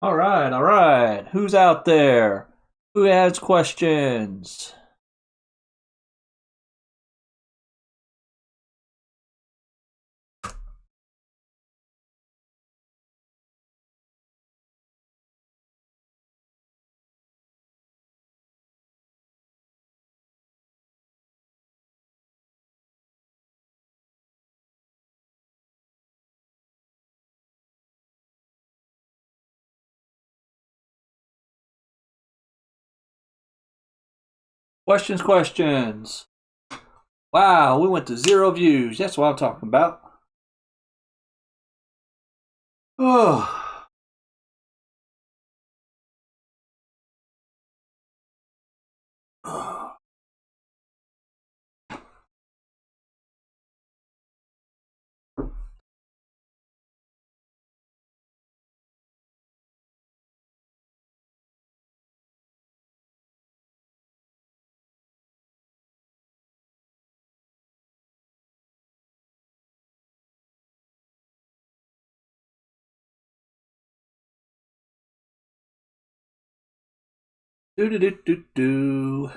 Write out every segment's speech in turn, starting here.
All right, all right. Who's out there? Who has questions? Questions, questions. Wow, we went to 0 views. That's what I'm talking about. Oh. Do do do do do.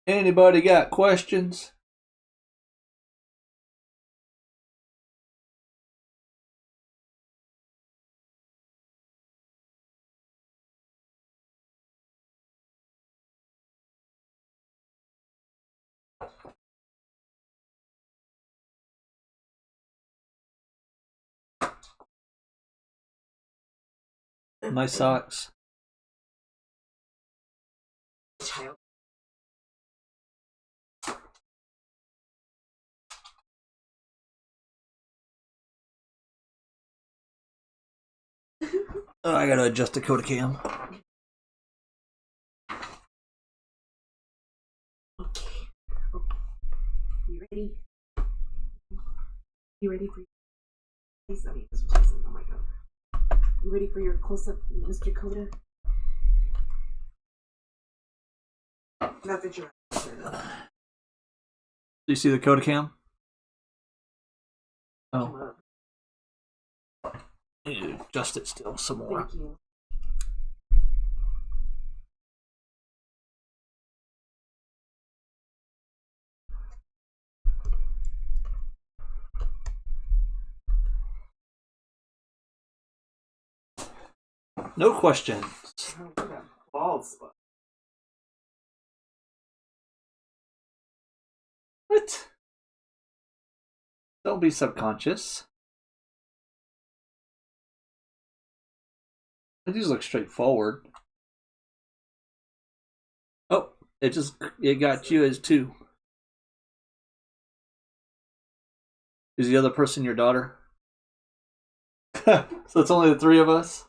Anybody got questions? My socks. Oh, I gotta adjust the Coda cam. Okay. You ready? You ready for oh my god. You ready for your close-up, Mr. Coda? Not that you're Do you see the Coda cam? Oh. I need to adjust it still some more. Thank you. No questions. Balls. What? Don't be subconscious. These look straightforward. Oh, it got you as 2. Is the other person your daughter? So it's only the 3 of us?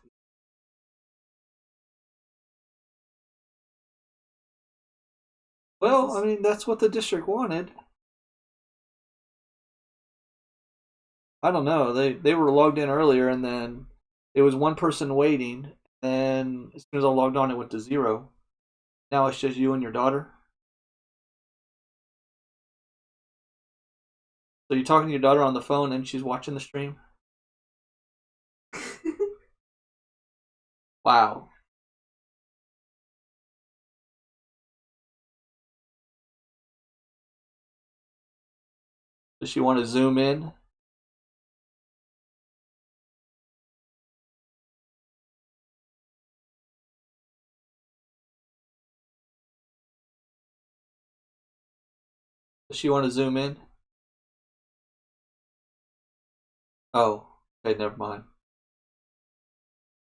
Well, I mean, that's what the district wanted. I don't know. They were logged in earlier, and then it was one person waiting. And as soon as I logged on, it went to 0. Now it's just you and your daughter. So you're talking to your daughter on the phone, and she's watching the stream. Wow. Does she want to zoom in? Does she want to zoom in? Oh, okay, never mind.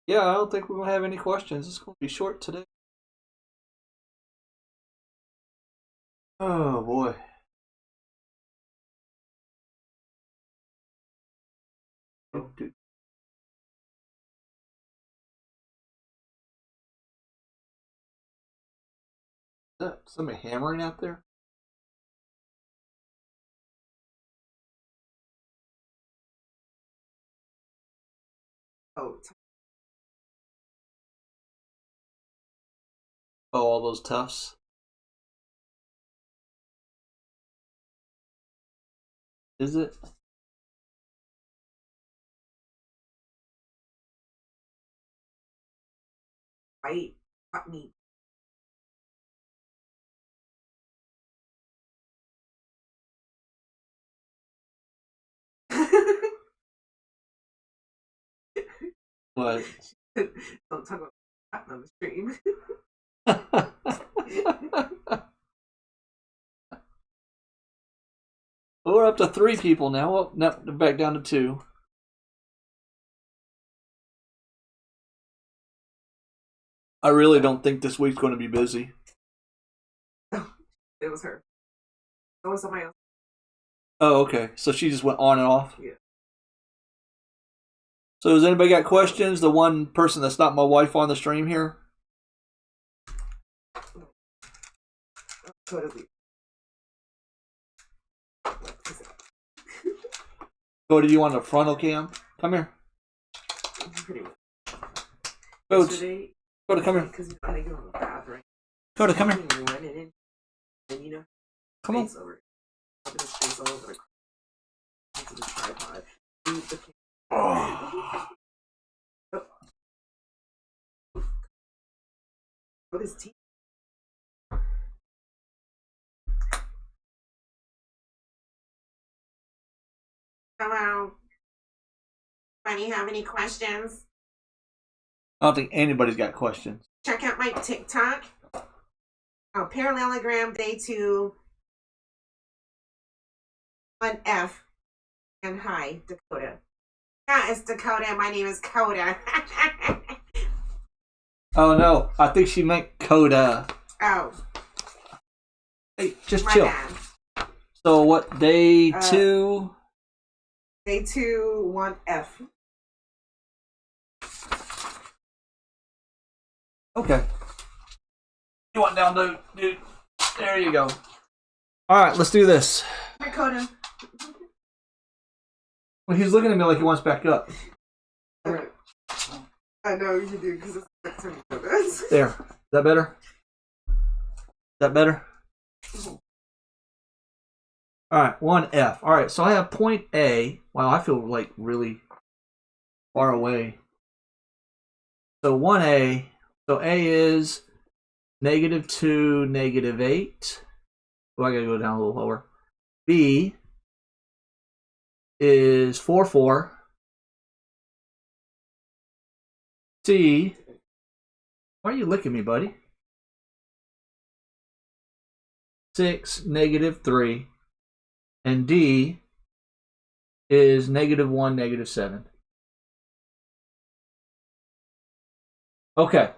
Yeah, I don't think we're gonna have any questions. It's gonna be short today. Oh boy. Is that somebody hammering out there? Oh, Oh, all those toughs. Is it? white got me. What? Don't talk about that on the stream. We're up to 3 people now. Well, now back down to 2. I really don't think this week's going to be busy. It was her. It was somebody else. Oh, okay. So she just went on and off? Yeah. So has anybody got questions? The one person that's not my wife on the stream here? Totally. Go to you on the frontal cam? Come here. Pretty much. Coach. Yesterday, Go to come here. because I think it was the bathroom. Go to come here. Running in, and you know, Come on. face over. His face all over into the tripod. Oh. What is teeth? Hello. Anybody have any questions? I don't think anybody's got questions. Check out my TikTok. Oh, parallelogram day 2 on F. And hi, Dakota. Yeah, it's Dakota. My name is Coda. Oh no, I think she meant Coda. Oh. Hey, just My chill. bad. So what, day 2? Day 2, 1F. Okay. You want down, dude? There you go. Alright, let's do this. Hi, Coda. Well, he's looking at me like he wants back up. I know you do because it's the next time you do this. There. Is that better? Is that better? Alright, 1F. Alright, so I have point A. Wow, I feel like really far away. So 1A. So A is -2, -8. Oh, I gotta go down a little lower. B is 4, 4. C. Why are you licking me, buddy? 6, -3. And D is -1, -7. Okay,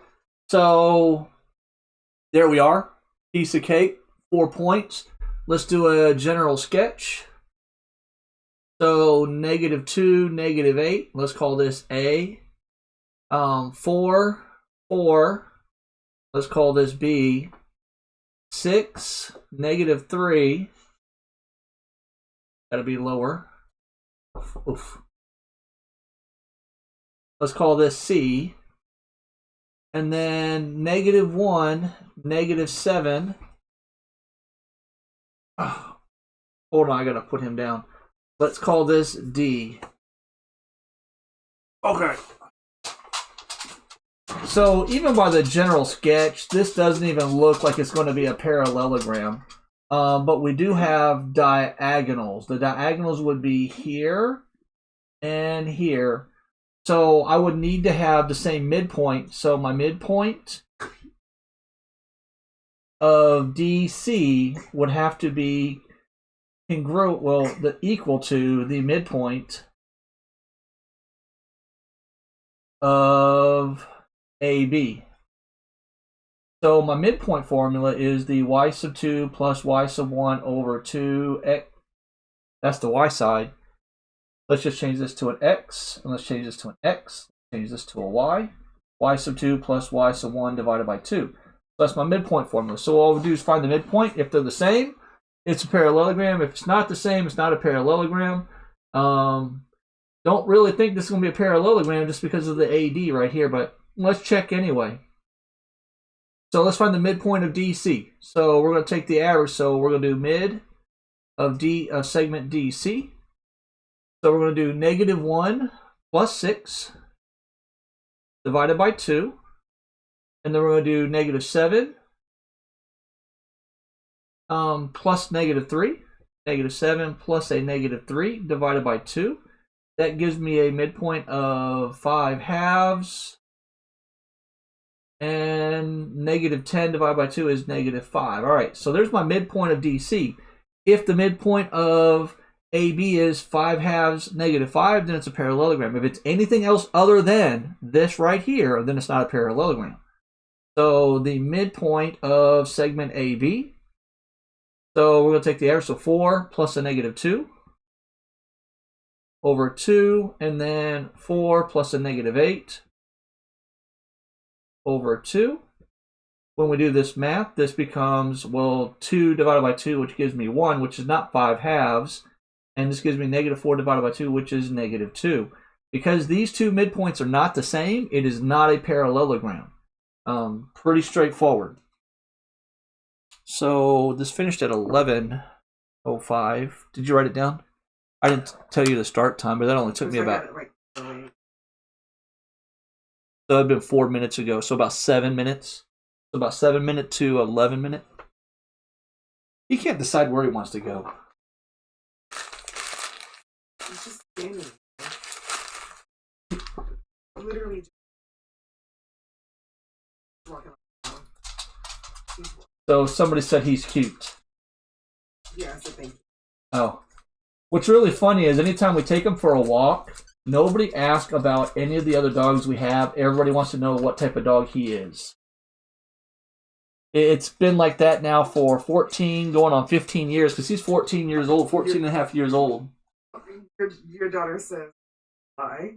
so there we are. Piece of cake, 4 points. Let's do a general sketch. So -2, -8. Let's call this A. 4, 4. Let's call this B. 6, -3. Gotta be lower. Oof. Let's call this C. And then -1, -7. Oh, hold on, I gotta put him down. Let's call this D. Okay. So even by the general sketch, this doesn't even look like it's going to be a parallelogram. But we do have diagonals. The diagonals would be here and here. So I would need to have the same midpoint. So my midpoint of DC would have to be congruent, well, equal to the midpoint of AB. So my midpoint formula is the y sub 2 plus y sub 1 over 2x. That's the y side. Let's just change this to an x, and let's change this to an x. Change this to a y. Y sub 2 plus y sub 1 divided by 2. So that's my midpoint formula. So all we do is find the midpoint. If they're the same, it's a parallelogram. If it's not the same, it's not a parallelogram. Don't really think this is going to be a parallelogram just because of the AD right here, but let's check anyway. So let's find the midpoint of DC. So we're going to take the average. So we're going to do mid of segment DC. So we're going to do -1 plus 6 divided by 2. And then we're going to do negative 7 plus negative 3. Negative 7 plus a negative 3 divided by 2. That gives me a midpoint of 5 halves. And negative 10 divided by 2 is negative 5. All right, so there's my midpoint of DC. If the midpoint of AB is 5 halves, negative 5, then it's a parallelogram. If it's anything else other than this right here, then it's not a parallelogram. So the midpoint of segment AB, so we're going to take the average, so 4 plus a negative 2 over 2, and then 4 plus a negative 8 over 2. When we do this math, this becomes, well, 2 divided by 2, which gives me 1, which is not 5 halves. And this gives me negative 4 divided by 2, which is negative 2. Because these two midpoints are not the same, it is not a parallelogram. Pretty straightforward. So this finished at 11:05. Did you write it down? I didn't tell you the start time, but that only took me about... So it'd been 4 minutes ago, so about 7 minutes. So about 7 minute to 11 minute. He can't decide where he wants to go. He's just standing. Literally just walking around. So somebody said he's cute. Yeah, so thank you. Oh. What's really funny is anytime we take him for a walk, nobody asks about any of the other dogs we have. Everybody wants to know what type of dog he is. It's been like that now for 14, going on 15 years, because he's 14 years old, 14 and a half years old. Your daughter says, why?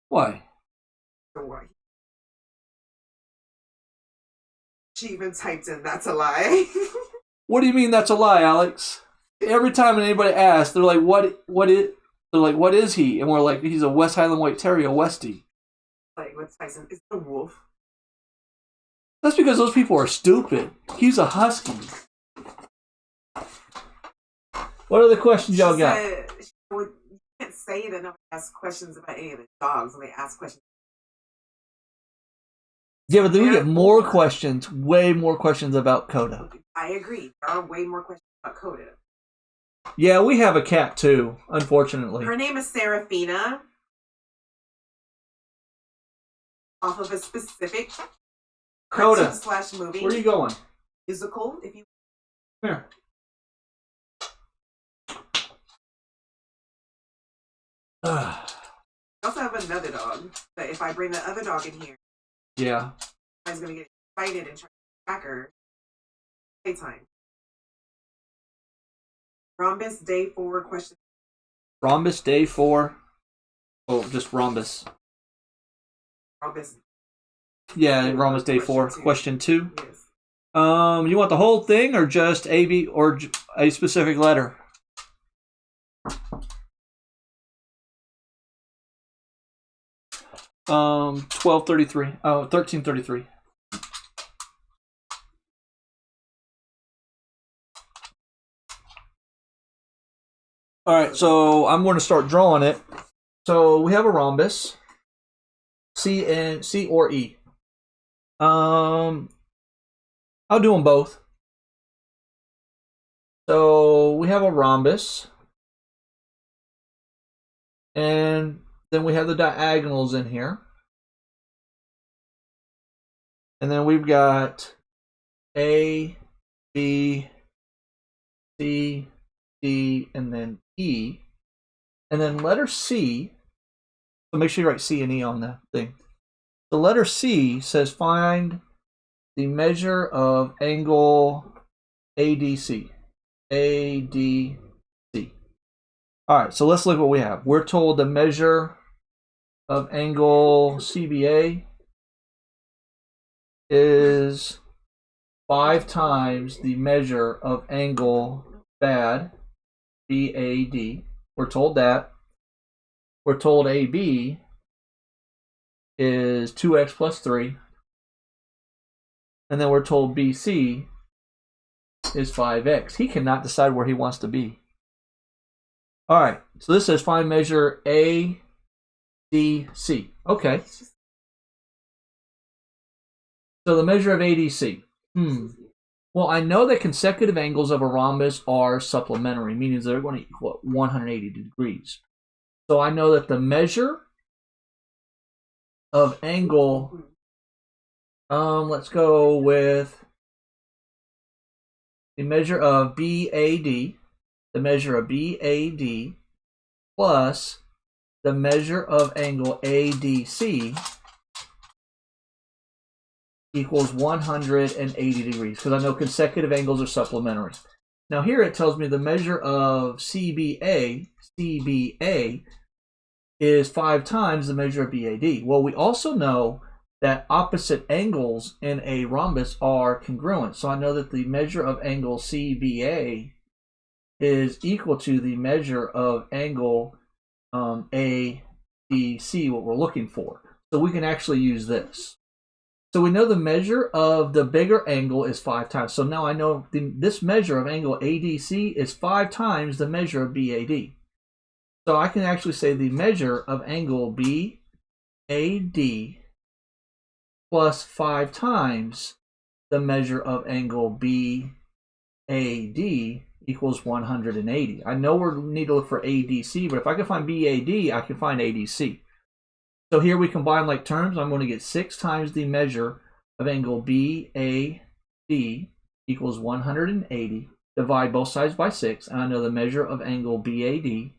Why? Why? She even typed in, that's a lie. What do you mean that's a lie, Alex? Every time anybody asks, they're like, what is he? And we're like, he's a West Highland White Terrier, Westie. Like, what's Tyson? It's a wolf. That's because those people are stupid. He's a husky. What other questions y'all got? You can't say that nobody asks questions about any of the dogs when they ask questions. Yeah, but then we get more questions, way more questions about Coda. I agree. There are way more questions about Coda. Yeah, we have a cat too, unfortunately. Her name is Serafina. Off of a specific Coda / movie. Where are you going? Musical, if you... Come here. I also have another dog, but if I bring the other dog in here, yeah, I was going to get excited and try to track her. Playtime. Rhombus day 4 question. Rhombus day 4. Oh, just rhombus. Rhombus. Yeah, rhombus day 4. Question 2. Yes. You want the whole thing or just A, B, or a specific letter? Um, 1233. Oh, 1333. All right, so I'm going to start drawing it. So we have a rhombus, C or E. I'll do them both. So we have a rhombus, and then we have the diagonals in here, and then we've got A, B, C, D, and then E, and then letter C. So make sure you write C and E on the thing. The letter C says find the measure of angle ADC. ADC. All right, so let's look what we have. We're told the measure of angle CBA is 5 times the measure of angle BAD, BAD. We're told that. We're told AB is 2x plus 3. And then we're told BC is 5x. He cannot decide where he wants to be. All right, so this says find measure ADC. Okay. So the measure of ADC. Well, I know that consecutive angles of a rhombus are supplementary, meaning they're going to equal 180 degrees. So I know that the measure of angle, let's go with the measure of BAD, the measure of BAD plus the measure of angle ADC equals 180 degrees, because I know consecutive angles are supplementary. Now here it tells me the measure of CBA is 5 times the measure of BAD. Well, we also know that opposite angles in a rhombus are congruent. So I know that the measure of angle CBA is equal to the measure of angle ADC, what we're looking for. So we can actually use this. So we know the measure of the bigger angle is 5 times. So now I know this measure of angle ADC is 5 times the measure of BAD. So I can actually say the measure of angle BAD plus 5 times the measure of angle BAD equals 180. I know we need to look for ADC, but if I can find BAD, I can find ADC. So here we combine like terms. I'm going to get 6 times the measure of angle BAD equals 180. Divide both sides by 6, and I know the measure of angle BAD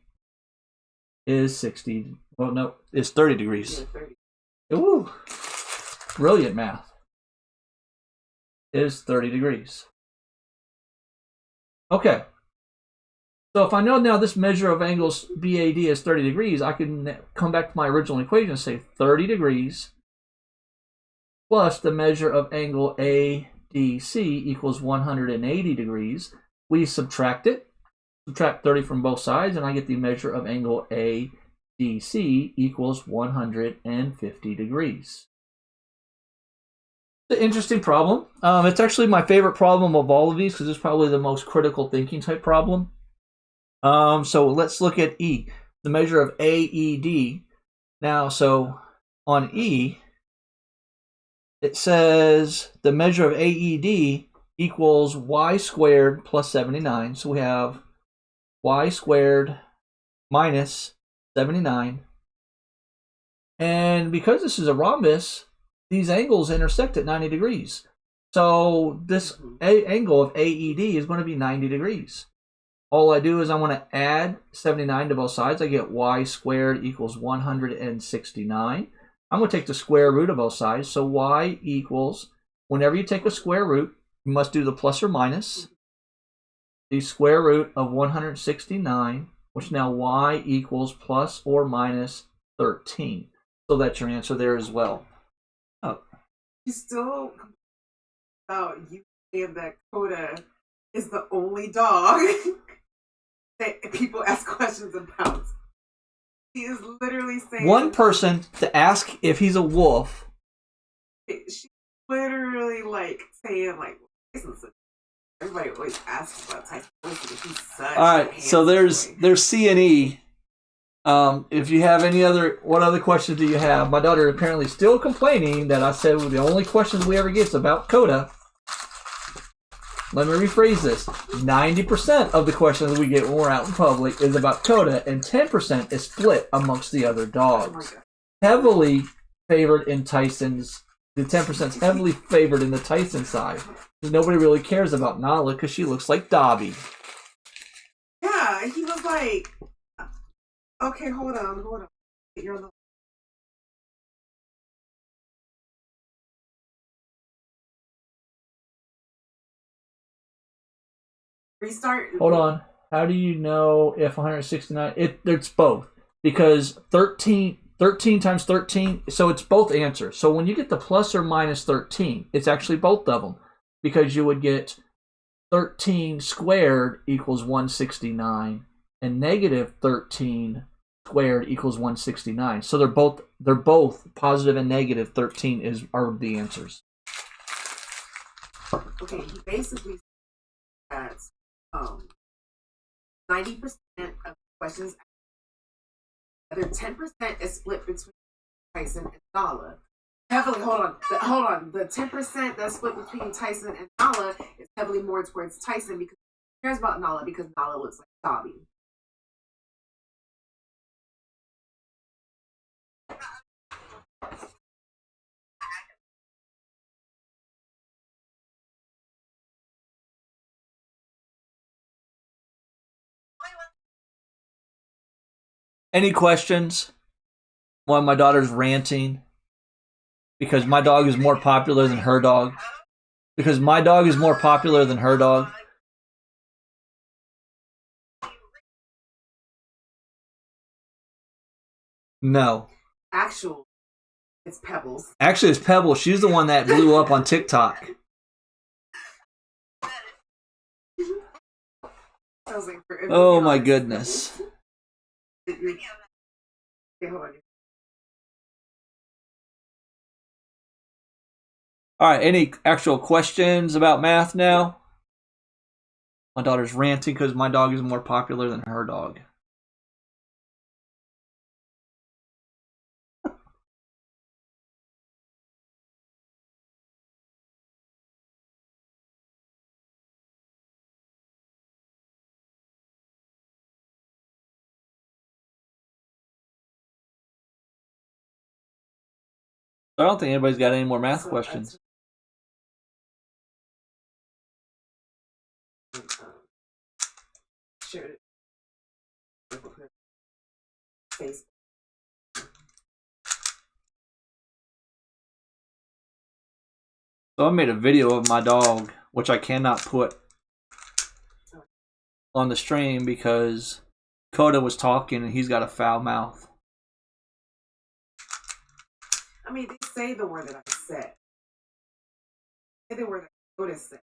is 60. Well, no, it's 30 degrees. Yeah, 30. Ooh, brilliant math. Is 30 degrees. Okay. So if I know now this measure of angles BAD is 30 degrees, I can come back to my original equation and say 30 degrees plus the measure of angle ADC equals 180 degrees. We subtract it, subtract 30 from both sides, and I get the measure of angle ADC equals 150 degrees. It's an interesting problem. It's actually my favorite problem of all of these because it's probably the most critical thinking type problem. So let's look at E, the measure of AED. Now, so on E, it says the measure of AED equals y squared plus 79. So we have y squared minus 79. And because this is a rhombus, these angles intersect at 90 degrees. So this angle of AED is going to be 90 degrees. All I do is I want to add 79 to both sides. I get y squared equals 169. I'm going to take the square root of both sides. So y equals, whenever you take a square root, you must do the plus or minus. The square root of 169, which now y equals plus or minus 13. So that's your answer there as well. Oh. You still about you saying that Coda is the only dog that people ask questions about. He is literally saying one person to ask if he's a wolf. She's literally like saying like, everybody always asks about Tyson Wilson if he's such. All right, so there's C and E. If you have what other questions do you have? My daughter apparently still complaining that I said the only questions we ever get is about Coda. Let me rephrase this. 90% of the questions we get when we're out in public is about Coda, and 10% is split amongst the other dogs. Heavily favored in Tyson's. The 10% is heavily favored in the Tyson side. Nobody really cares about Nala because she looks like Dobby. Yeah, he was like, okay, hold on. You're the restart. Hold on. How do you know if 169? It's both, because 13 times 13, so it's both answers. So when you get the plus or minus 13, it's actually both of them, because you would get 13 squared equals 169, and negative 13 squared equals 169. So they're both positive and negative 13 are the answers. Okay, he basically has 90% of questions. The other 10% is split between Tyson and Nala. heavily. Hold on. The 10% that's split between Tyson and Nala is heavily more towards Tyson because he cares about Nala because Nala looks like Dobby. Any questions? Why my daughter's ranting? Because my dog is more popular than her dog. Because my dog is more popular than her dog. No. It's Pebbles. Actually, it's Pebbles. She's the one that blew up on TikTok. Oh my goodness. Okay, hold on. All right, any actual questions about math now? My daughter's ranting because my dog is more popular than her dog. I don't think anybody's got any more math questions. Sure. So I made a video of my dog, which I cannot put on the stream because Coda was talking and he's got a foul mouth. I mean, they say the word that I said. Say the word that Coda said.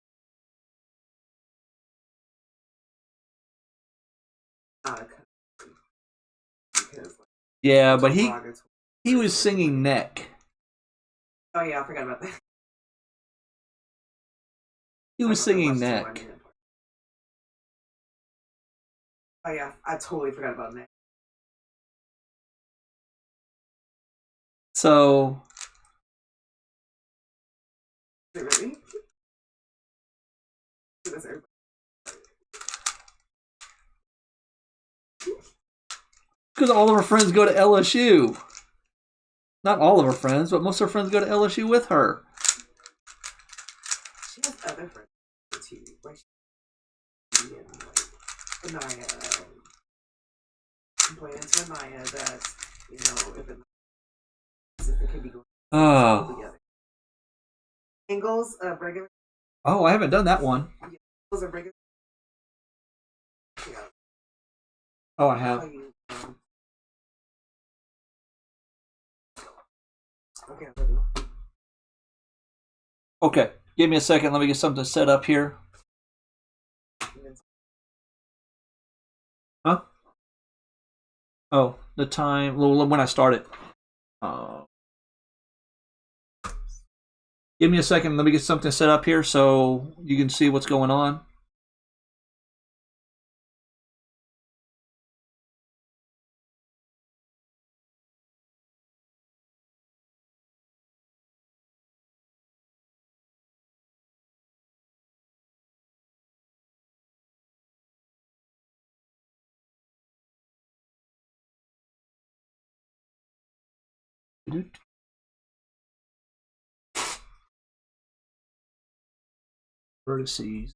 Not a country. Because, like, yeah, but he was singing neck. Oh yeah, I forgot about that. He was singing neck. Oh yeah, I totally forgot about neck. So. Really? Because all of her friends go to LSU. Not all of her friends, but most of her friends go to LSU with her. She has other friends too, like Anaya. Complaining to Anaya that, you know, if it could be going together. Angles of regular. Oh, I haven't done that one. Angles of regular. Yeah. Oh, I have. Okay. Okay, give me a second. Let me get something set up here. Huh? Oh, the time. Well, when I started. Give me a second. Let me get something set up here so you can see what's going on. Vertices.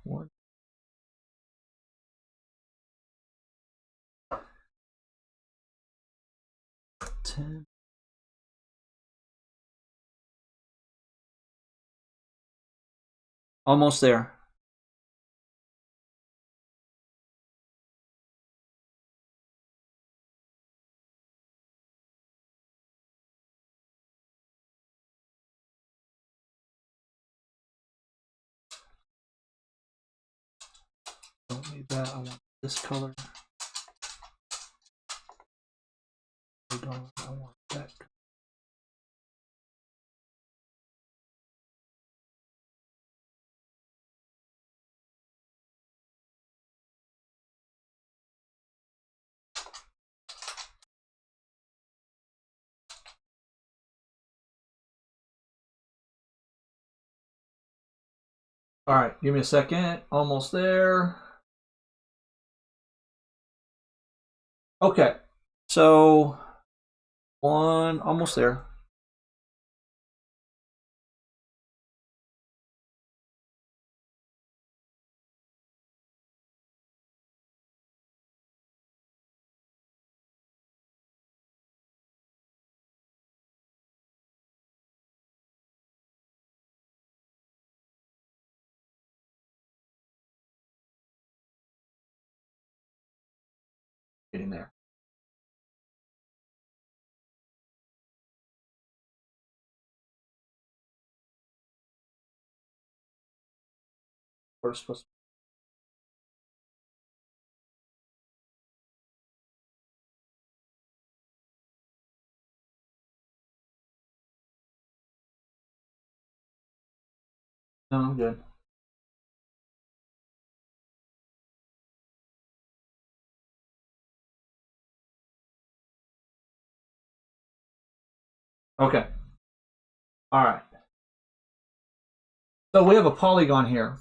1. $10. Almost there. Don't need that. I want this color. I want that. All right, give me a second. Almost there. Okay, so almost there. Getting there. We're supposed to. No, I'm good. Okay. All right. So we have a polygon here.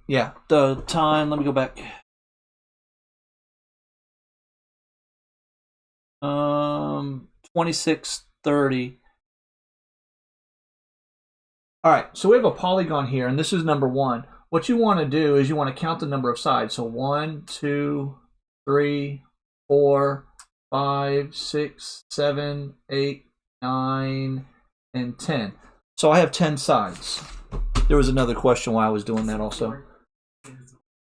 Yeah, the time, let me go back. 26:30. All right, so we have a polygon here, and this is number 1. What you want to do is you want to count the number of sides. So 1, 2, 3, 4, 5, 6, 7, 8, 9, and 10. So I have 10 sides. There was another question why I was doing that also.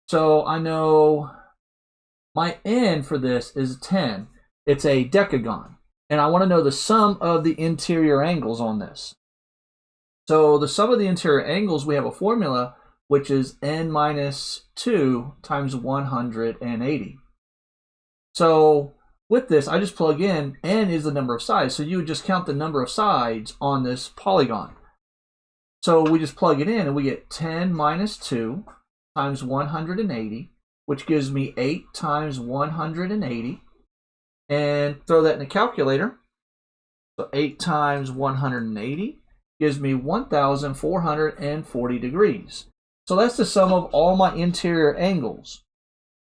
So I know my n for this is 10. It's a decagon. And I want to know the sum of the interior angles on this. So the sum of the interior angles, we have a formula, which is n minus 2 times 180. So with this, I just plug in, n is the number of sides. So you would just count the number of sides on this polygon. So we just plug it in, and we get 10 minus 2 times 180, which gives me 8 times 180. And throw that in the calculator. So 8 times 180 gives me 1,440 degrees. So that's the sum of all my interior angles.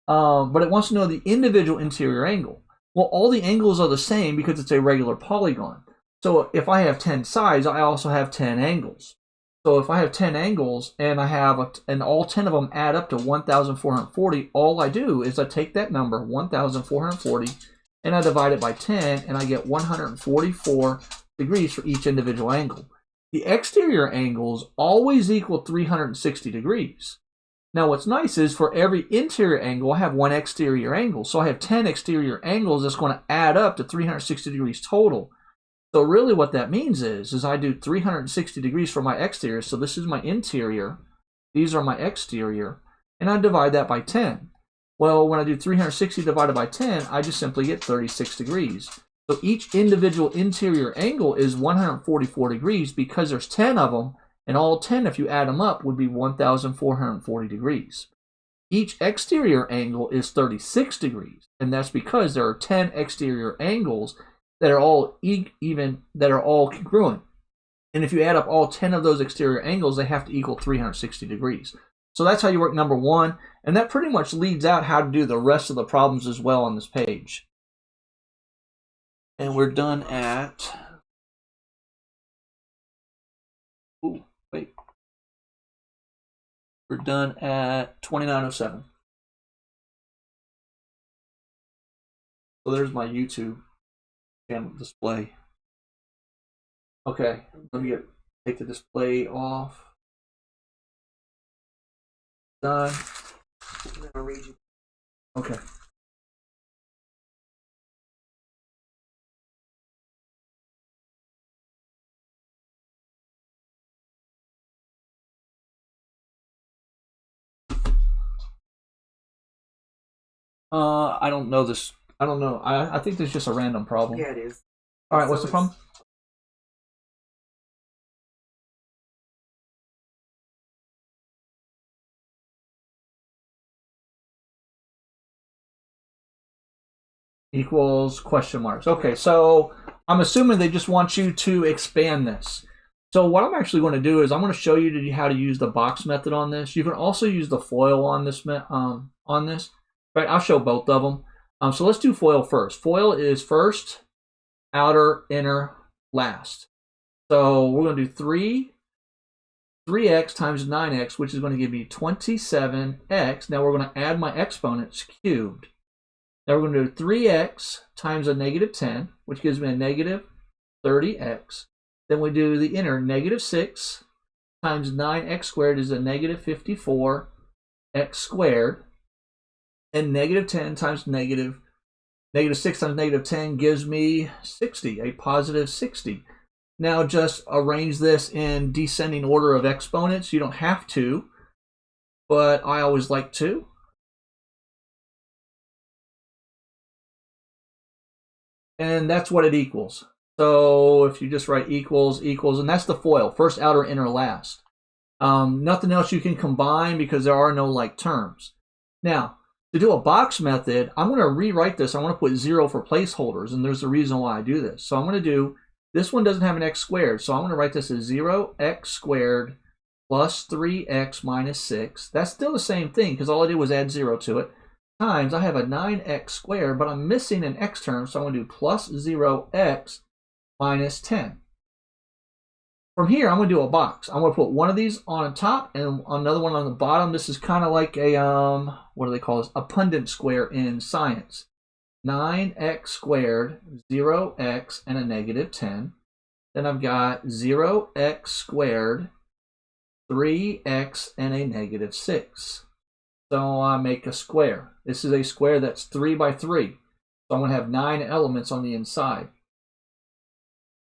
But it wants to know the individual interior angle. Well, all the angles are the same because it's a regular polygon. So if I have 10 sides, I also have 10 angles. So if I have 10 angles and and all 10 of them add up to 1,440, all I do is I take that number, 1,440, and I divide it by 10, and I get 144 degrees for each individual angle. The exterior angles always equal 360 degrees. Now what's nice is for every interior angle, I have one exterior angle. So I have 10 exterior angles that's going to add up to 360 degrees total. So really what that means is I do 360 degrees for my exterior. So this is my interior. These are my exterior. And I divide that by 10. Well, when I do 360 divided by 10, I just simply get 36 degrees. So each individual interior angle is 144 degrees because there's 10 of them, and all 10, if you add them up, would be 1,440 degrees. Each exterior angle is 36 degrees, and that's because there are 10 exterior angles that are all that are all congruent. And if you add up all 10 of those exterior angles, they have to equal 360 degrees. So that's how you work number 1, and that pretty much leads out how to do the rest of the problems as well on this page. And we're done at... Ooh, wait. We're done at 29:07. So there's my YouTube channel display. Okay, let me take the display off. Done. Okay. I don't know this. I don't know. I think there's just a random problem. Yeah, it is. All right, what's the problem? Equals question marks. Okay, so I'm assuming they just want you to expand this. So what I'm actually going to do is I'm going to show you how to use the box method on this. You can also use the FOIL on this. Right, I'll show both of them. So let's do FOIL first. FOIL is first, outer, inner, last. So we're going to do 3x times 9x, which is going to give me 27x. Now we're going to add my exponents cubed. Now we're going to do 3x times a negative 10, which gives me a negative 30x. Then we do the inner, negative 6 times 9x squared is a negative 54x squared. And negative 10 times negative 6 times negative 10 gives me 60, a positive 60. Now just arrange this in descending order of exponents. You don't have to, but I always like to. And that's what it equals. So if you just write equals, and that's the FOIL, first, outer, inner, last. Nothing else you can combine because there are no like terms. Now, to do a box method, I'm going to rewrite this. I want to put 0 for placeholders, and there's a reason why I do this. So I'm going to do, this one doesn't have an x squared, so I'm going to write this as 0x squared plus 3x minus 6. That's still the same thing because all I did was add 0 to it. Times, I have a 9x squared, but I'm missing an x term, so I'm going to do plus 0x minus 10. From here, I'm going to do a box. I'm going to put one of these on top and another one on the bottom. This is kind of like a, what do they call this? A Punnett square in science. 9x squared, 0x, and a negative 10. Then I've got 0x squared, 3x, and a negative 6. So I make a square. This is a square that's 3 by 3. So I'm going to have 9 elements on the inside.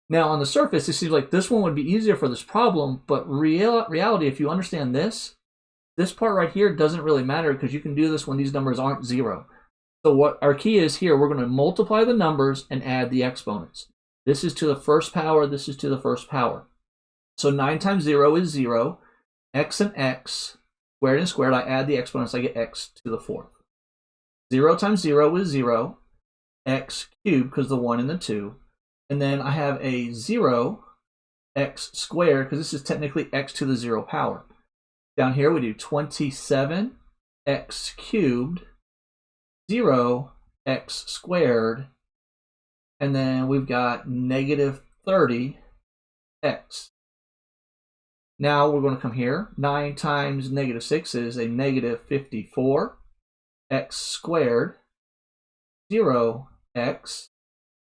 Now on the surface, it seems like this one would be easier for this problem, but reality, if you understand this part right here doesn't really matter because you can do this when these numbers aren't 0. So what our key is here, we're going to multiply the numbers and add the exponents. This is to the first power, this is to the first power. So 9 times 0 is 0, x and x, squared and squared, I add the exponents, I get x to the 4th. 0 times 0 is 0, x cubed because the 1 and the 2. And then I have a 0 x squared because this is technically x to the 0 power. Down here we do 27 x cubed, 0 x squared, and then we've got negative 30 x. Now we're going to come here. 9 times negative 6 is a negative 54 x squared, 0 x,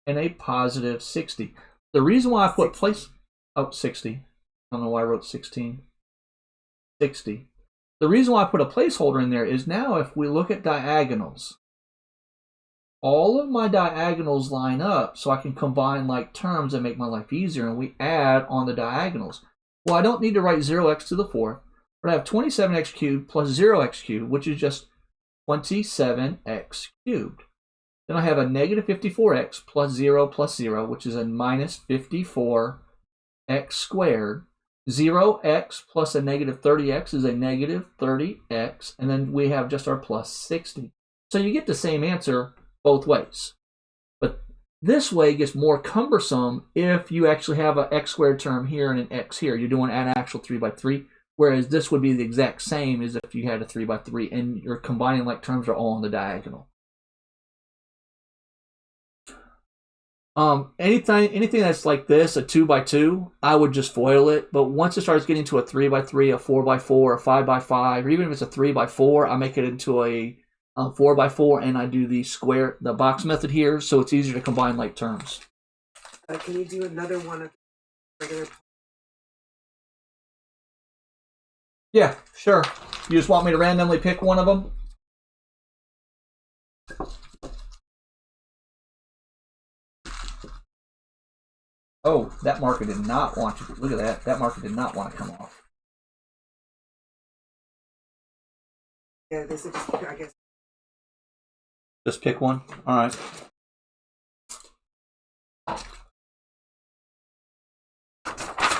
and a positive 60. The reason why I put 60. I don't know why I wrote 16. 60. The reason why I put a placeholder in there is now if we look at diagonals, all of my diagonals line up so I can combine like terms and make my life easier, and we add on the diagonals. Well, I don't need to write 0x to the 4th, but I have 27x cubed plus 0x cubed, which is just 27x cubed. Then I have a negative 54x plus 0, which is a minus 54x squared. 0x plus a negative 30x is a negative 30x. And then we have just our plus 60. So you get the same answer both ways. But this way gets more cumbersome if you actually have an x squared term here and an x here. You're doing an actual 3 by 3. Whereas this would be the exact same as if you had a 3 by 3 and you're combining like terms are all on the diagonal. Anything that's like this, a 2 by 2, I would just FOIL it. But once it starts getting to a 3 by 3, a 4 by 4, a 5 by 5, or even if it's a 3 by 4, I make it into a 4 by 4, and I do the box method here, so it's easier to combine like terms. Can you do another one? Yeah, sure. You just want me to randomly pick one of them? Oh, that marker did not want to. Look at that. That marker did not want to come off. Yeah, this is just, I guess. Just pick one? All right.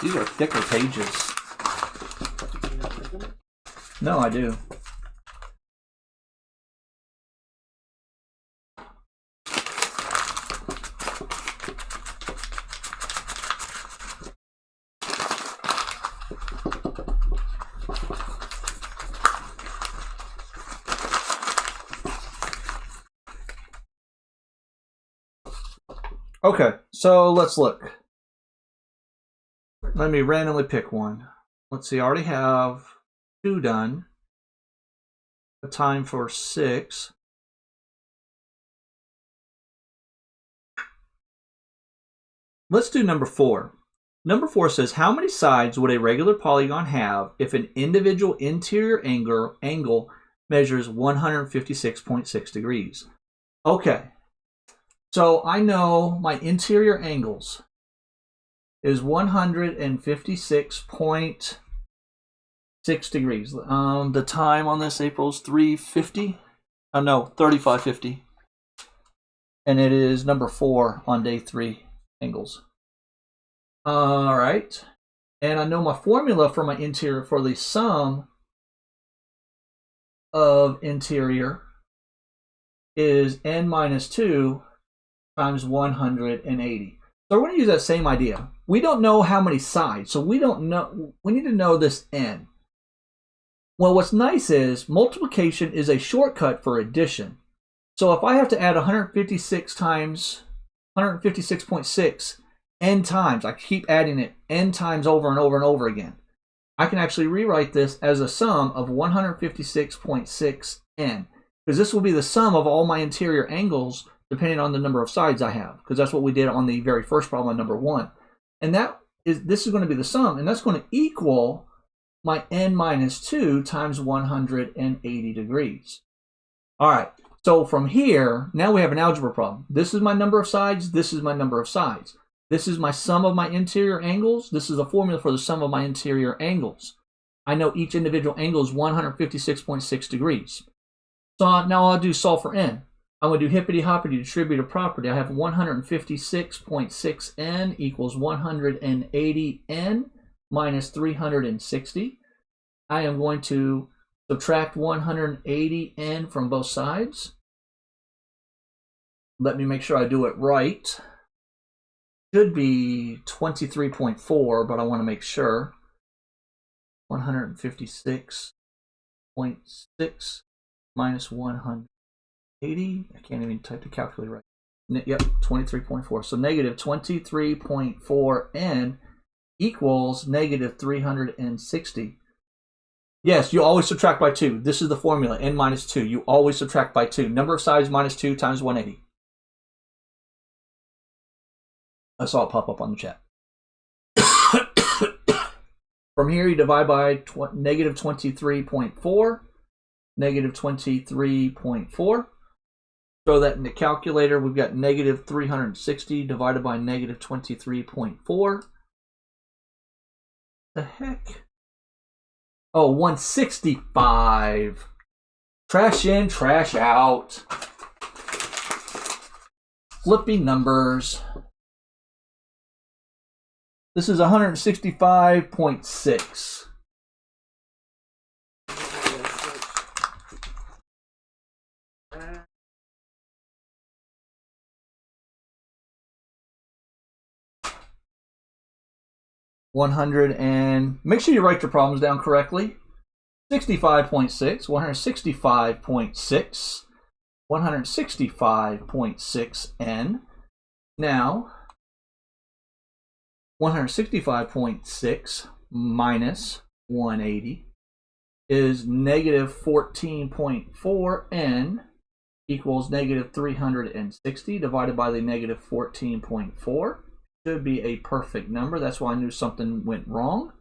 These are thicker pages. No, I do. Okay, so let's look. Let me randomly pick one. Let's see, I already have 2 done. A time for 6. Let's do number 4. Number 4 says, how many sides would a regular polygon have if an individual interior angle measures 156.6 degrees? Okay, so I know my interior angles is 156.6 degrees. The time on this, April's 3:50. Oh no, 35:50. And it is number 4 on day 3 angles. All right. And I know my formula for my interior, for the sum of interior, is n minus 2 times 180. So we're going to use that same idea. We don't know how many sides, so we don't know. We need to know this n. Well, what's nice is multiplication is a shortcut for addition. So if I have to add 156 times 156.6 n times, I keep adding it n times over and over and over again, I can actually rewrite this as a sum of 156.6 n, because this will be the sum of all my interior angles depending on the number of sides I have, because that's what we did on the very first problem on number 1. And this is going to be the sum, and that's going to equal my n minus 2 times 180 degrees. All right, so from here, now we have an algebra problem. This is my number of sides, this is my number of sides. This is my sum of my interior angles. This is a formula for the sum of my interior angles. I know each individual angle is 156.6 degrees. So now I'll do solve for n. I'm going to do hippity-hoppity distributive property. I have 156.6 n equals 180 n minus 360. I am going to subtract 180 n from both sides. Let me make sure I do it right. Should be 23.4, but I want to make sure. 156.6 minus 180. I can't even type the calculator right. Yep, 23.4. So negative 23.4 n equals negative 360. Yes, you always subtract by 2. This is the formula, n minus 2. You always subtract by 2. Number of sides minus 2 times 180. I saw it pop up on the chat. From here, you divide by negative 23.4. Negative 23.4. Throw that in the calculator. We've got negative 360 divided by negative 23.4. The heck? Oh, 165. Trash in, trash out. Flipping numbers. This is 165.6. Make sure you write your problems down correctly. 65.6, 165.6, 165.6 n. Now, 165.6 minus 180 is negative 14.4 n equals negative 360 divided by the negative 14.4. Should be a perfect number. That's why I knew something went wrong.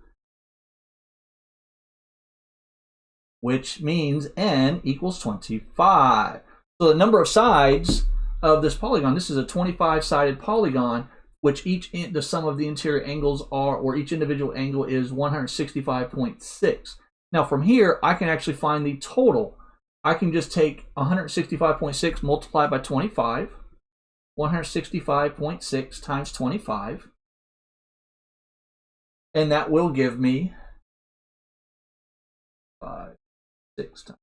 Which means n equals 25. So the number of sides of this polygon, this is a 25-sided polygon, which the sum of the interior angles are, or each individual angle is 165.6. Now from here, I can actually find the total. I can just take 165.6 multiplied by 25. 165.6 times 25. And that will give me 6 times.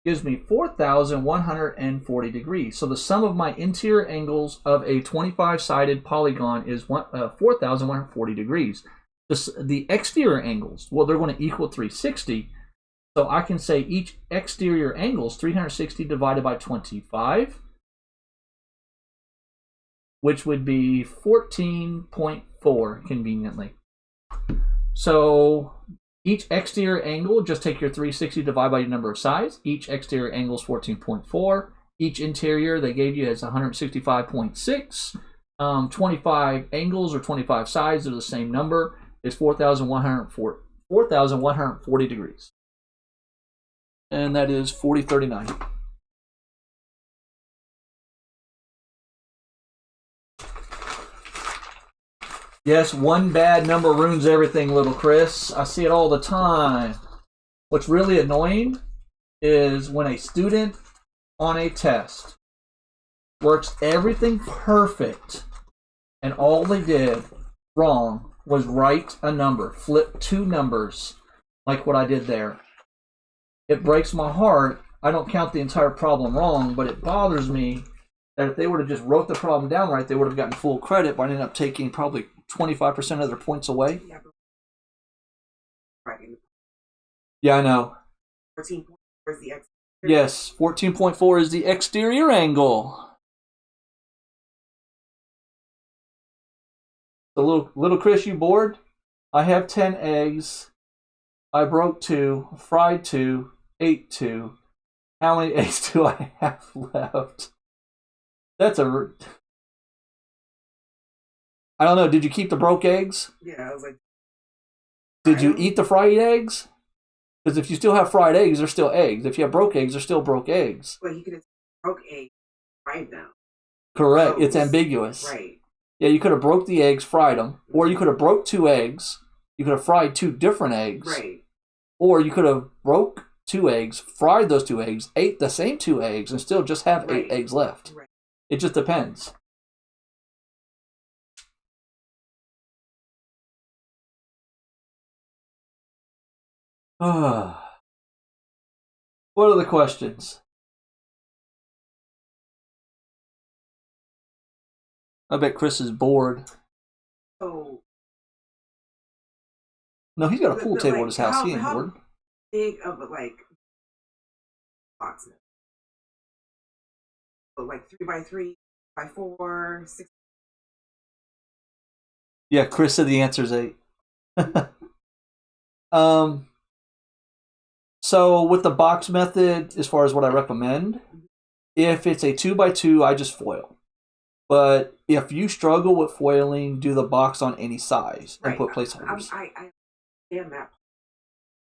Gives me 4,140 degrees. So the sum of my interior angles of a 25-sided polygon is 4,140 degrees. The exterior angles, well, they're going to equal 360. So I can say each exterior angle is 360 divided by 25. which would be 14.4 conveniently. So each exterior angle, just take your 360 divide by your number of sides. Each exterior angle is 14.4. Each interior they gave you is 165.6. 25 angles or 25 sides are the same number. It's 4,140 degrees. And that is 4039. Yes, one bad number ruins everything, little Chris. I see it all the time. What's really annoying is when a student on a test works everything perfect and all they did wrong was write a number, flip two numbers like what I did there. It breaks my heart. I don't count the entire problem wrong, but it bothers me that if they would have just wrote the problem down right, they would have gotten full credit, but I ended up taking probably 25% of their points away. Yeah, I know. 14.4 is the exterior. Yes, 14.4 is the exterior angle. So little Chris, you bored? I have 10 eggs. I broke 2, fried 2, ate 2. How many eggs do I have left? That's a... I don't know. Did you keep the broke eggs? Yeah, I was like... Did you eat the fried eggs? Because if you still have fried eggs, they're still eggs. If you have broke eggs, they're still broke eggs. Well, you could have broke eggs, fried them. Correct. It's ambiguous. Right. Yeah, you could have broke the eggs, fried them, or you could have broke 2 eggs. You could have fried 2 different eggs. Right. Or you could have broke 2 eggs, fried those 2 eggs, ate the same 2 eggs, and still just have 8 eggs left. Right. It just depends. What are the questions? I bet Chris is bored. So... No, he's got a pool table at his house. He ain't bored. How big of a, box? So, 3x3, by 4, 6. Yeah, Chris said the answer is 8. So with the box method, as far as what I recommend, if it's a 2x2, I just foil. But if you struggle with foiling, do the box on any size and put placeholders. I understand that.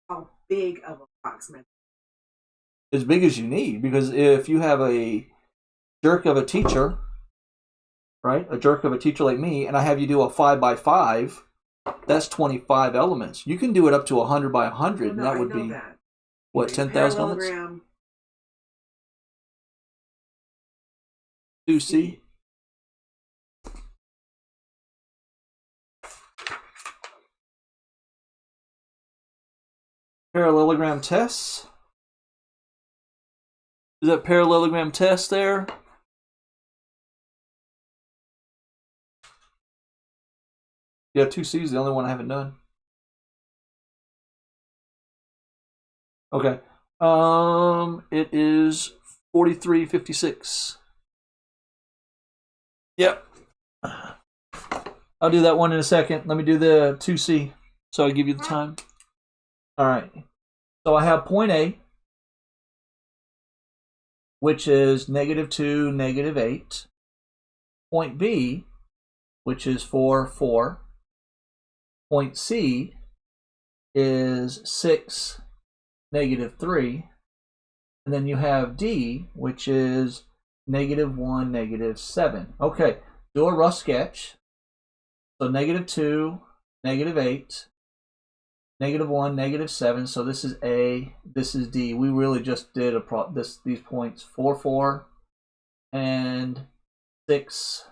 How big of a box method? As big as you need, because if you have a jerk of a teacher, right, a jerk of a teacher like me, and I have you do a 5x5, that's 25 elements. You can do it up to 100 by 100, and that would be that. What, 10,000 elements? 2C. Parallelogram tests. Is that parallelogram test there? Yeah, 2C is the only one I haven't done. Okay. It is 4356. Yep. I'll do that one in a second. Let me do the 2C so I give you the time. All right. So I have point A, which is -2, -8. Point B, which is 4, 4. Point C is 6, -3. And then you have D, which is -1, -7. Okay, do a rough sketch. So -2, -8, -1, -7. So this is A, this is D. We really just did these points 4, 4, and 6,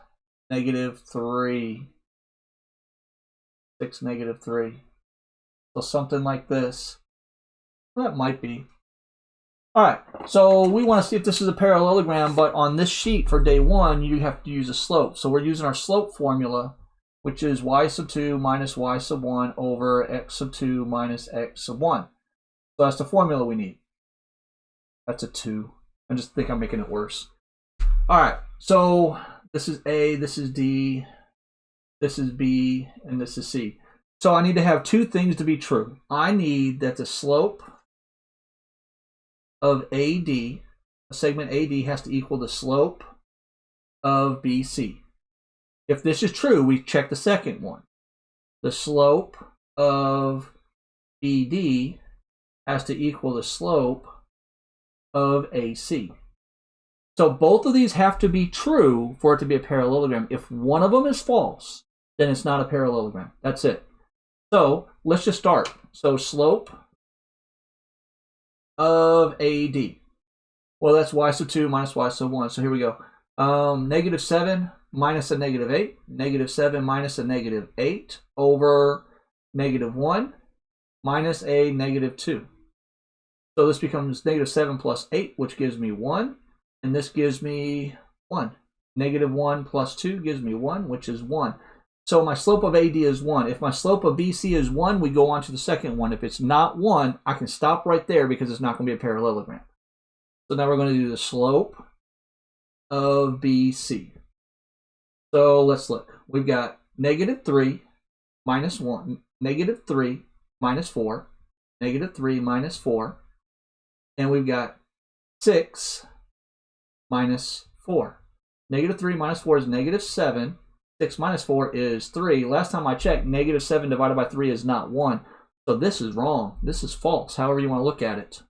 -3. 6, -3. So something like this. That might be. Alright, so we want to see if this is a parallelogram, but on this sheet for day 1, you have to use a slope. So we're using our slope formula, which is y2 minus y1 over x2 minus x1. So that's the formula we need. That's a 2. I just think I'm making it worse. Alright, so This is A, this is D, this is B, and this is C. So I need to have two things to be true. I need that the slope of AD, a segment AD, has to equal the slope of BC. If this is true, we check the second one. The slope of BD has to equal the slope of AC. So both of these have to be true for it to be a parallelogram. If one of them is false, then it's not a parallelogram. That's it. So let's just start. So slope of AD. Well, that's y sub 2 minus y sub 1. So here we go. -7 minus a -8. -7 minus a -8 over -1 minus a -2. So this becomes -7 plus 8, which gives me 1. And this gives me 1. -1 plus 2 gives me 1, which is 1. So my slope of AD is 1. If my slope of BC is 1, we go on to the second one. If it's not 1, I can stop right there because it's not going to be a parallelogram. So now we're going to do the slope of BC. So let's look. We've got -3 minus 1, -3 minus 4, -3 minus 4, and we've got 6 minus 4. -3 minus 4 is -7. 6 minus 4 is 3. Last time I checked, -7 divided by 3 is not 1. So this is wrong. This is false, however you want to look at it.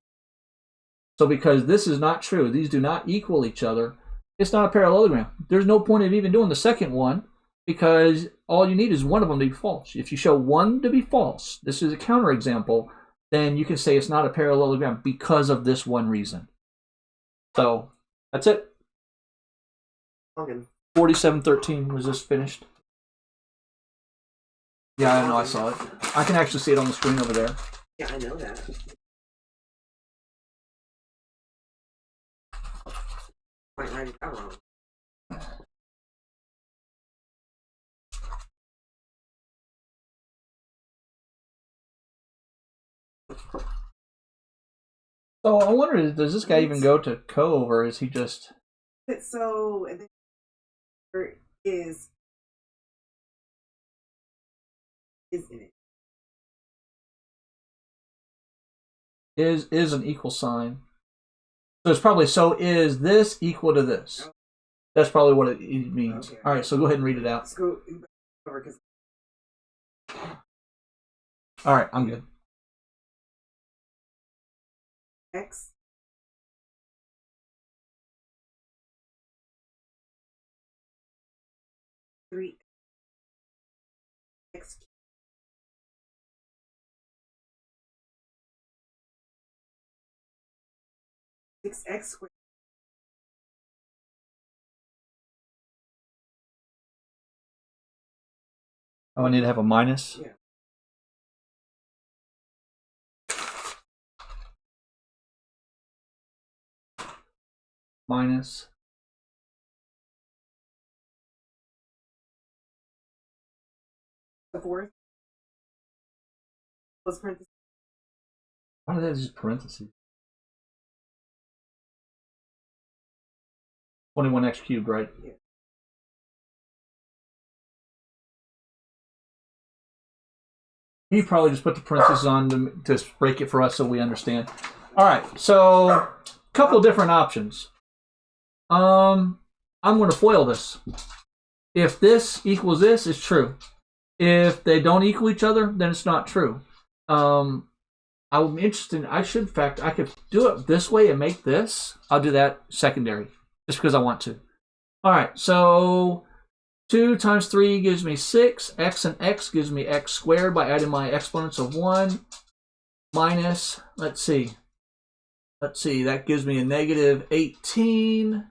So because this is not true, these do not equal each other, it's not a parallelogram. There's no point of even doing the second one because all you need is one of them to be false. If you show one to be false, this is a counterexample, then you can say it's not a parallelogram because of this one reason. So that's it. Okay. 4713 was this finished? Yeah, I know, I saw it. I can actually see it on the screen over there. Yeah, I know that. Might write it down wrong. So I wonder, does this guy even go to Cove, or is he just... So there is in it. Is an equal sign. So it's probably, so is this equal to this? That's probably what it means. Okay. All right, so go ahead and read it out. Let's go over because. All right, I'm good. X three X 6x squared Oh, I need to have a minus? Yeah. Minus. the fourth plus parentheses. Why do they have just parentheses? 21x cubed, right? Yeah. He probably just put the parentheses on to break it for us so we understand. All right, so a couple of different options. I'm going to FOIL this. If this equals this, it's true. If they don't equal each other, then it's not true. I'm interested. I could do it this way and make this. I'll do that secondary, just because I want to. All right, so 2 times 3 gives me 6. X and x gives me x squared by adding my exponents of 1. Minus, let's see, that gives me a -18.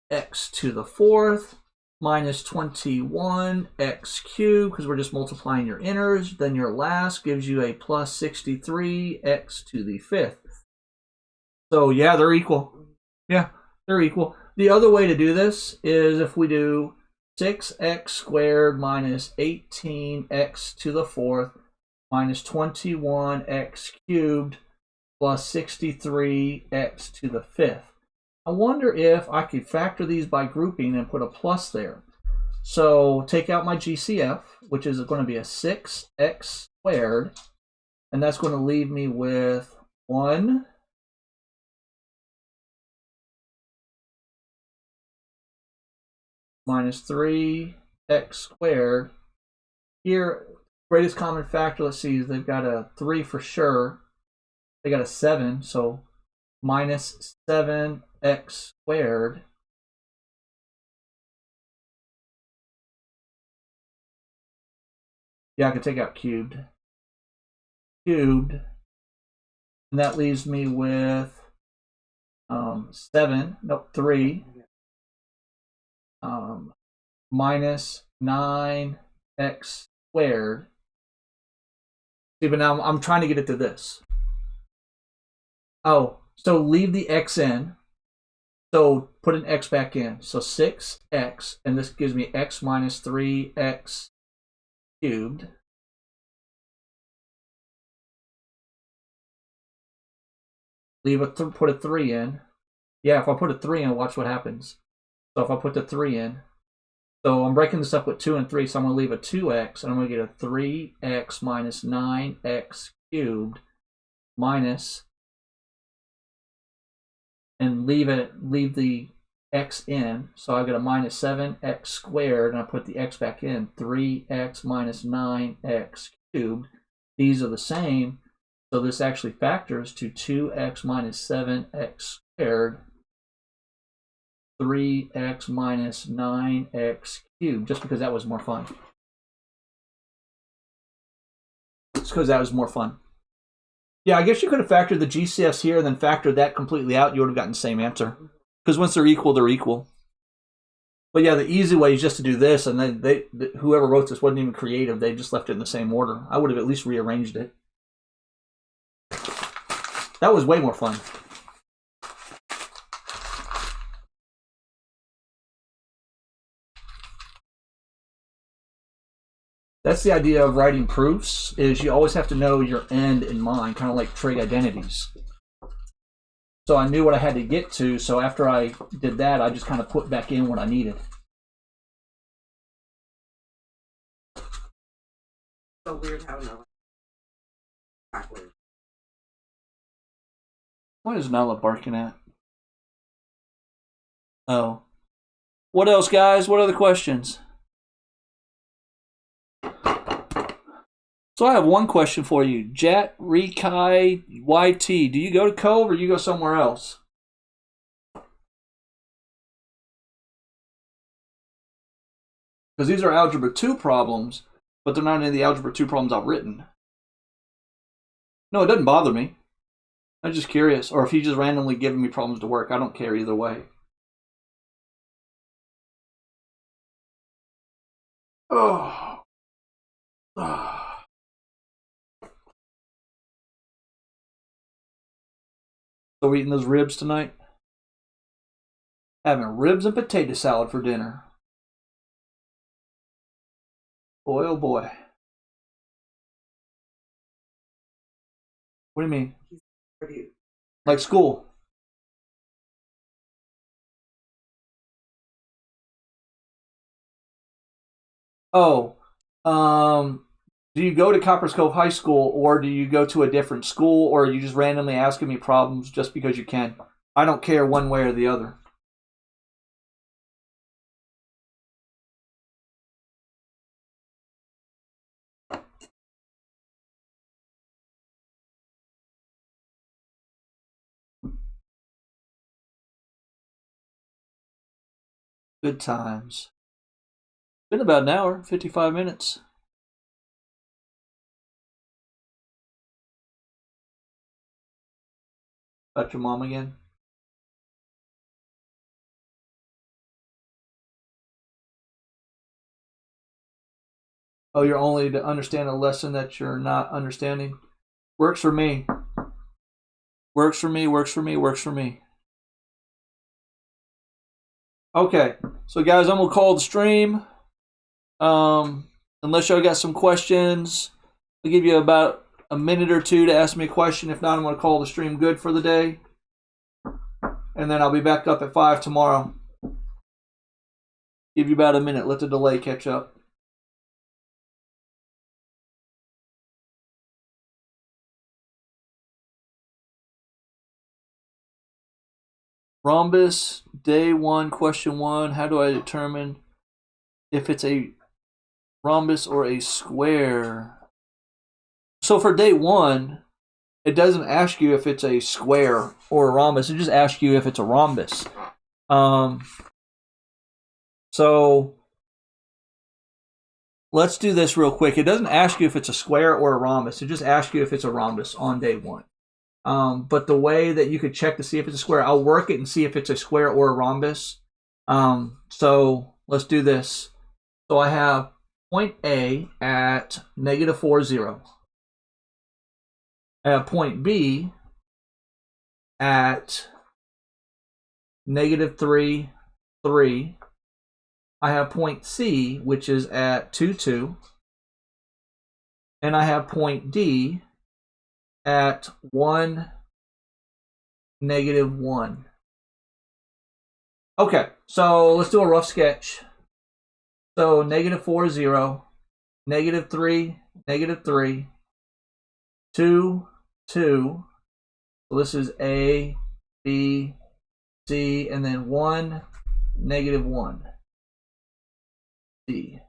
X to the 4th minus 21 x cubed, because we're just multiplying your inners. Then your last gives you a plus 63 x to the 5th. So yeah, they're equal. Yeah, they're equal. The other way to do this is if we do 6x squared minus 18x to the 4th minus 21x cubed plus 63x to the 5th. I wonder if I could factor these by grouping and put a plus there. So take out my GCF, which is going to be a 6x squared, and that's going to leave me with 1 minus 3x squared. Here, greatest common factor, let's see, they've got a 3 for sure. They got a 7, so minus 7x squared. Yeah, I could take out cubed. And that leaves me with 3 minus 9x squared. See, but now I'm trying to get it to this. Oh, so leave the x in. So put an x back in. So 6x, and this gives me x minus 3x cubed. Put a 3 in. Yeah, if I put a 3 in, watch what happens. So if I put the 3 in, so I'm breaking this up with 2 and 3, so I'm going to leave a 2x, and I'm going to get a 3x minus 9x cubed minus, and leave the x in, so I get a minus 7x squared, and I put the x back in, 3x minus 9x cubed. These are the same, so this actually factors to 2x minus 7x squared, 3x minus 9x cubed, just because that was more fun. Just because that was more fun. Yeah, I guess you could have factored the GCFs here and then factored that completely out. You would have gotten the same answer. Because once they're equal, they're equal. But yeah, the easy way is just to do this, and then whoever wrote this wasn't even creative. They just left it in the same order. I would have at least rearranged it. That was way more fun. That's the idea of writing proofs, is you always have to know your end in mind, kind of like trig identities. So I knew what I had to get to, so after I did that, I just kind of put back in what I needed. So weird how no. Backwards. What is Nala barking at? Oh. What else, guys? What other questions? So I have one question for you. Jat Rikai YT. Do you go to Cove or you go somewhere else? Because these are Algebra 2 problems, but they're not any of the Algebra 2 problems I've written. No, it doesn't bother me. I'm just curious. Or if he's just randomly giving me problems to work, I don't care either way. Oh. So we're eating those ribs tonight? Having ribs and potato salad for dinner. Boy, oh boy. What do you mean? Like school? Oh, do you go to Coppers Cove High School, or do you go to a different school, or are you just randomly asking me problems just because you can? I don't care one way or the other. Good times. Been about an hour, 55 minutes. About your mom again? Oh, you're only to understand a lesson that you're not understanding? Works for me. Works for me, works for me, works for me. Okay, so guys, I'm going to call the stream. Unless y'all got some questions, I'll give you about a minute or two to ask me a question. If not, I'm going to call the stream good for the day. and then I'll be back up at 5 tomorrow. Give you about a minute. Let the delay catch up. Rhombus, day 1, question 1. How do I determine if it's a rhombus or a square? So for day 1, it doesn't ask you if it's a square or a rhombus. It just asks you if it's a rhombus. So let's do this real quick. It doesn't ask you if it's a square or a rhombus. It just asks you if it's a rhombus on day 1. But the way that you could check to see if it's a square, I'll work it and see if it's a square or a rhombus. So let's do this. So I have point A at -4, 0. I have point B at -3, 3. I have point C, which is at 2, 2. And I have point D at 1, -1. Okay, so let's do a rough sketch. So -4, 0, -3, -3, 2, 2. So this is A, B, C, and then 1, -1. C.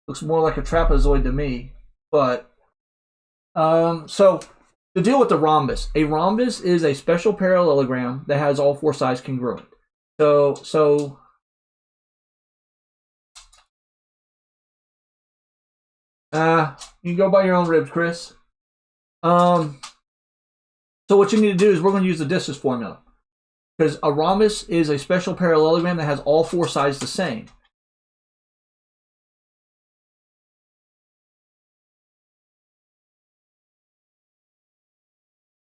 Looks more like a trapezoid to me, but so to deal with the rhombus, a rhombus is a special parallelogram that has all 4 sides congruent. So you can go by your own ribs, Chris. So what you need to do is we're going to use the distance formula, because a rhombus is a special parallelogram that has all 4 sides the same.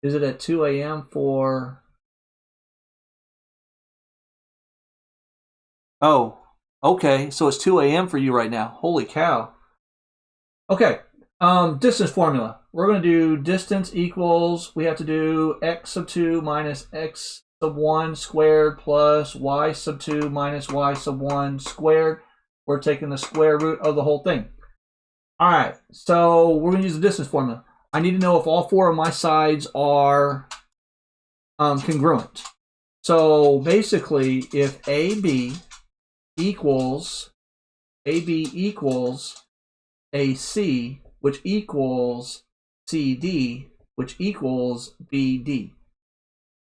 Is it at 2 a.m. for... Oh, okay. So it's 2 a.m. for you right now. Holy cow. Okay. Distance formula. We're going to do distance equals, we have to do x sub 2 minus x sub 1 squared plus y sub 2 minus y sub 1 squared. We're taking the square root of the whole thing. All right. So we're going to use the distance formula. I need to know if all 4 of my sides are congruent. So basically, if AB equals AC, which equals CD, which equals BD.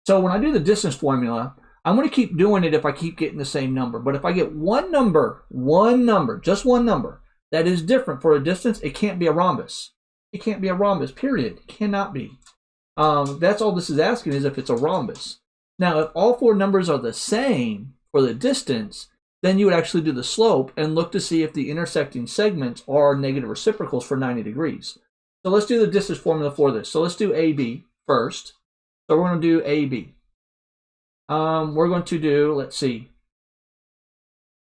So when I do the distance formula, I'm going to keep doing it if I keep getting the same number. But if I get one number, just one number, that is different for a distance, it can't be a rhombus. It can't be a rhombus, period. It cannot be. That's all this is asking, is if it's a rhombus. Now, if all 4 numbers are the same for the distance, then you would actually do the slope and look to see if the intersecting segments are negative reciprocals for 90 degrees. So let's do the distance formula for this. So let's do AB first. So we're going to do AB. We're going to do, let's see,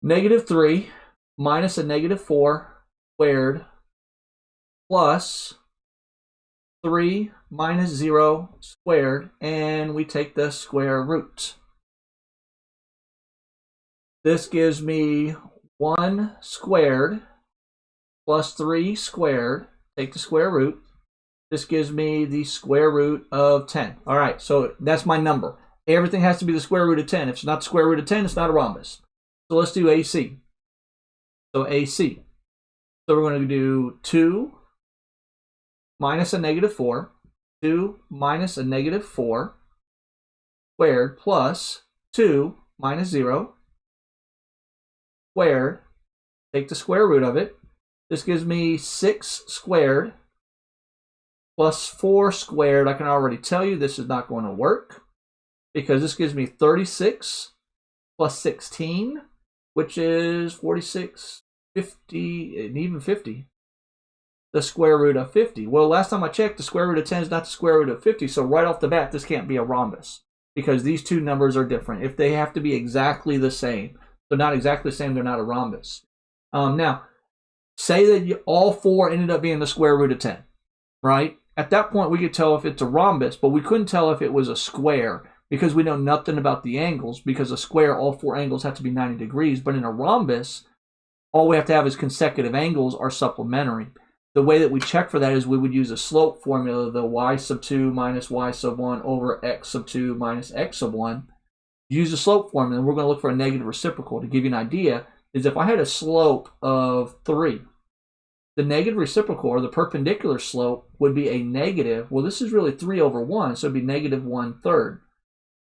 -3 minus a -4 squared plus 3 minus 0 squared, and we take the square root. This gives me 1 squared plus 3 squared. Take the square root. This gives me the square root of 10. All right, so that's my number. Everything has to be the square root of 10. If it's not the square root of 10, it's not a rhombus. So let's do AC. So AC. So we're going to do 2 minus a -4. 2 minus a -4 squared plus 2 minus 0 squared. Take the square root of it. This gives me 6 squared plus 4 squared. I can already tell you this is not going to work, because this gives me 36 plus 16, which is 46, 50, and even 50. The square root of 50. Well, last time I checked, the square root of 10 is not the square root of 50, so right off the bat, this can't be a rhombus, because these two numbers are different. If they have to be exactly the same, they're not exactly the same, they're not a rhombus. Now, say that all 4 ended up being the square root of 10, right? At that point, we could tell if it's a rhombus, but we couldn't tell if it was a square. because we know nothing about the angles. Because a square, all 4 angles have to be 90 degrees. But in a rhombus, all we have to have is consecutive angles are supplementary. The way that we check for that is we would use a slope formula, the y sub 2 minus y sub 1 over x sub 2 minus x sub 1. Use the slope formula, and we're going to look for a negative reciprocal. To give you an idea, is if I had a slope of 3, the negative reciprocal, or the perpendicular slope, would be a negative. Well, this is really 3 over 1, so it would be negative 1/3.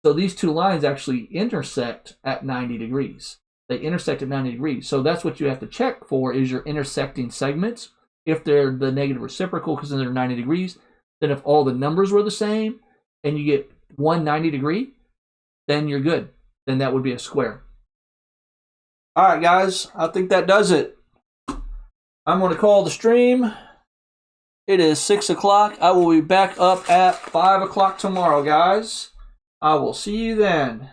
So these two lines actually intersect at 90 degrees. They intersect at 90 degrees. So that's what you have to check for, is your intersecting segments. If they're the negative reciprocal, because then they're 90 degrees, then if all the numbers were the same, and you get one 90 degree, then you're good. Then that would be a square. All right, guys, I think that does it. I'm going to call the stream. It is 6 o'clock. I will be back up at 5 o'clock tomorrow, guys. I will see you then.